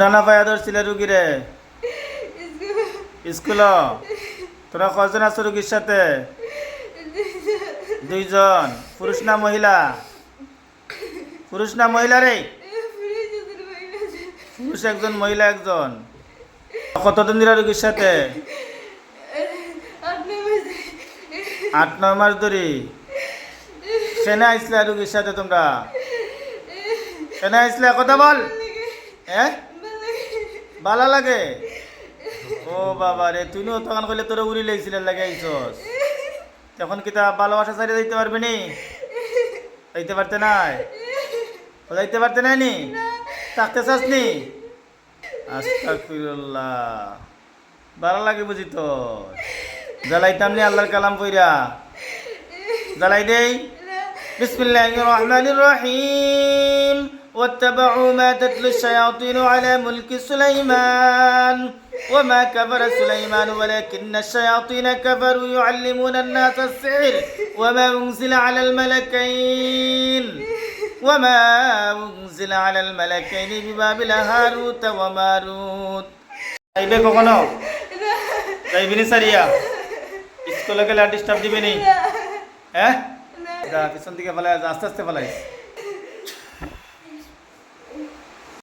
নানা পায়া ধরছিল রুগীরে স্কুল। তোরা কজন আছো রুগীর সাথে? দুইজন। পুরুষ না মহিলা? পুরুষ না মহিলা রে? পুরুষ একজন, মহিলা একজন। কতদিন ধরে রুগীর সাথে? 8-9 মাস ধরে। সেনা আইসলা রুগীর সাথে তোমরা? সেনা আইসলা, কথা বল। হ্যাঁ, ভালো লাগে। ও বাবা রে, তুইও তখন কইলে তোরা উড়ি লাইছিলেন লাগে আইছস। তখন কি তা ভালোবাসা ছাড়িয়ে যাইতে পারবি নি? যাইতে পারতে নাই? যাইতে পারতে নাই নি? থাকতে চাস নি? আস্তাগফিরুল্লাহ। ভালো লাগে বুঝি তো। জ্বালাইতাম নি আল্লাহর কালাম কইরা? জ্বালাই দেই। বিসমিল্লাহির রহমানির রহিম। واتبعوا ما تتلو الشياطين على ملك سليمان وما كفر سليمان ولكن الشياطين كفروا يعلمون الناس السحر وما أنزل على الملكين ببابل هاروت وماروت। যাইবে কখনো? যাইবি নি সারিয়া? স্কুলে গেলে ডিস্টার্ব দিবে নি? হ্যাঁ, যা পিছন দিকে ফেলাই, আস্তে আস্তে ফেলাই।